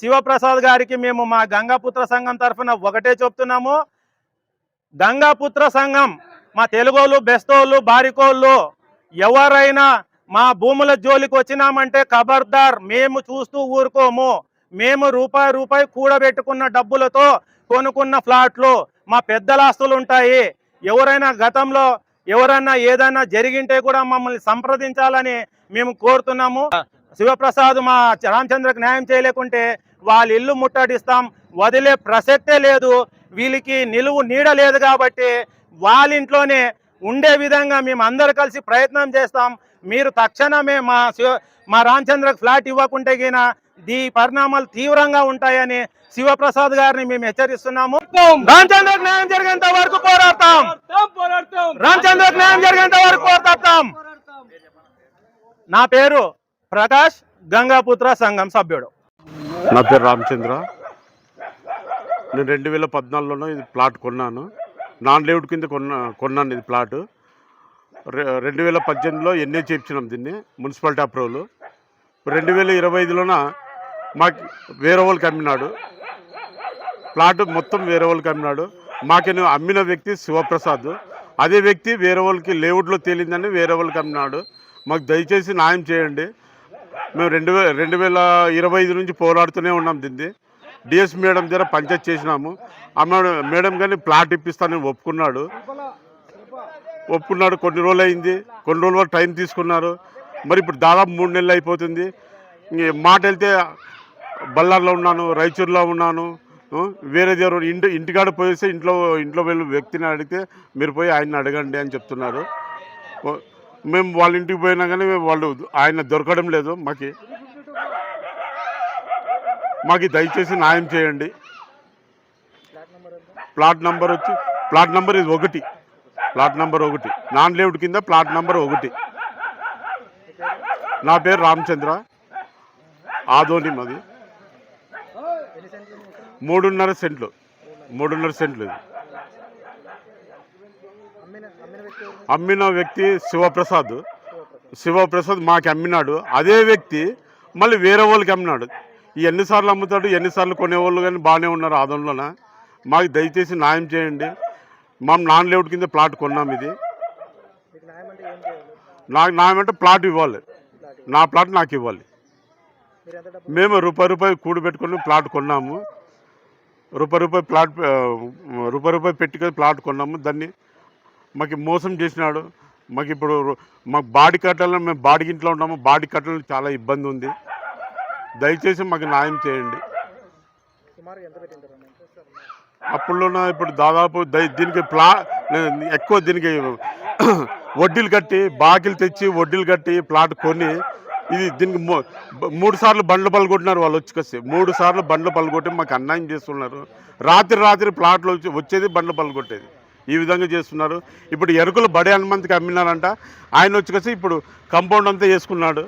శివప్రసాద్ గారికి మేము మా గంగాపుత్ర సంఘం తరఫున ఒకటే చెప్తున్నాము. గంగాపుత్ర సంఘం మా తెలుగోళ్ళు, బెస్తోళ్ళు, బారికోళ్ళు ఎవరైనా మా భూముల జోలికి వచ్చినామంటే ఖబర్దార్, మేము చూస్తూ ఊరుకోము. మేము రూపాయి కూడబెట్టుకున్న డబ్బులతో కొనుక్కున్న ఫ్లాట్లు, మా పెద్దల ఆస్తులు ఉంటాయి. ఎవరైనా గతంలో ఎవరైనా ఏదైనా జరిగింటే కూడా మమ్మల్ని సంప్రదించాలని మేము కోరుతున్నాము. శివప్రసాద్ మా రామచంద్రకు న్యాయం చేయలేకుంటే వాళ్ళ ఇల్లు ముట్టడిస్తాం, వదిలే ప్రసక్తే లేదు. వీళ్ళకి నిలువు నీడ లేదు కాబట్టి వాళ్ళ ఇంట్లోనే ఉండే విధంగా మేము అందరు కలిసి ప్రయత్నం చేస్తాం. మీరు తక్షణమే మా రామచంద్రకు ఫ్లాట్ ఇవ్వకుంటే గిన ఈ పరిణామాలు తీవ్రంగా ఉంటాయని శివప్రసాద్ గారిని మేము హెచ్చరిస్తున్నాము. రామచంద్రకు న్యాయం జరిగేంత వరకు పోరాడతాం. రామచంద్రకు న్యాయం జరిగేంత వరకు పోరాడతాం. నా పేరు ప్రకాష్, గంగాపుత్ర సంఘం సభ్యుడు. నా పేరు రామచంద్ర. నేను 2014లో ఇది ప్లాట్ కొన్నాను. నాన్ లేఅవుట్ కింద కొన్నాను ఇది ప్లాట్. 2018లో ఎన్ఏ చేయించినాం దీన్ని, మున్సిపాలిటీ అప్రూవల్. 2025లోన మాకు వేరే వాళ్ళకి అమ్మినాడు ప్లాట్, మొత్తం వేరే వాళ్ళకి అమ్మినాడు. మాకు అమ్మిన వ్యక్తి శివప్రసాద్. అదే వ్యక్తి వేరే వాళ్ళకి లేఅవుట్లో తేలిందని వేరే వాళ్ళకి అమ్మినాడు. మాకు దయచేసి న్యాయం చేయండి. మేము 2025 నుంచి పోరాడుతూనే ఉన్నాం దీన్ని. డిఎస్ మేడం దగ్గర పంచాయతీ చేసినాము. ఆ మేడం కానీ ప్లాట్ ఇప్పిస్తానని ఒప్పుకున్నాడు. కొన్ని రోజులు అయింది, కొన్ని రోజుల వరకు టైం తీసుకున్నారు. మరి ఇప్పుడు దాదాపు 3 నెలలు అయిపోతుంది. మాట వెళ్తే బళ్ళార్లో ఉన్నాను, రాయచూరులో ఉన్నాను, వేరే దగ్గర ఇంటికాడ పోయేస్తే ఇంట్లో వెళ్ళి వ్యక్తిని అడిగితే మీరు పోయి ఆయన్ని అడగండి అని చెప్తున్నారు. మేము వాళ్ళ ఇంటికి పోయినా కానీ వాళ్ళు ఆయన దొరకడం లేదు. మాకు దయచేసి న్యాయం చేయండి. ప్లాట్ నంబర్ ఇది 1, ప్లాట్ నంబర్ 1, నాన్ లేఅవుట్ కింద ప్లాట్ నంబర్ 1. నా పేరు రామచంద్ర, ఆదోని. మాది 3.5 సెంట్లు ఇది. అమ్మిన వ్యక్తి శివప్రసాద్ మాకు అమ్మినాడు. అదే వ్యక్తి మళ్ళీ వేరే వాళ్ళకి అమ్మినాడు. ఎన్నిసార్లు అమ్ముతాడు, ఎన్నిసార్లు కొనేవాళ్ళు కానీ బాగానే ఉన్నారు ఆదంలోన. మాకు దయచేసి న్యాయం చేయండి. మనం నాన్ లేఅవుట్ కింద ప్లాట్ కొన్నాం. ఇది నాకు న్యాయం అంటే ప్లాట్ ఇవ్వాలి, నా ప్లాట్ నాకు ఇవ్వాలి. మేము రూపాయి కూడబెట్టుకొని ప్లాట్ కొన్నాము. రూపాయి పెట్టుకొని ప్లాట్ కొన్నాము. దాన్ని మాకు మోసం చేసినాడు. మాకు ఇప్పుడు మాకు బాడీ కట్టాలని, మేము బాడీ ఇంట్లో ఉన్నాము. బాడీ కట్టాలని చాలా ఇబ్బంది ఉంది. దయచేసి మాకు న్యాయం చేయండి. అప్పుడులోన ఇప్పుడు దాదాపు దీనికి ఎక్కువ దీనికి వడ్డీలు కట్టి, బాకీలు తెచ్చి వడ్డీలు కట్టి ప్లాట్ కొని దీనికి 3 సార్లు బండ్లు పలుకొట్టినారు. వాళ్ళు వచ్చి 3 సార్లు బండ్లు పలుకొట్టి మాకు అన్యాయం చేస్తున్నారు. రాత్రి ప్లాట్లు వచ్చేది బండ్లు పలుకొట్టేది. ఈ విధంగా చేస్తున్నారు. ఇప్పుడు ఎరుకులు బడే హనుమంతికి అమ్మినారంట. ఆయన వచ్చి ఇప్పుడు కంపౌండ్ అంతా వేసుకున్నాడు.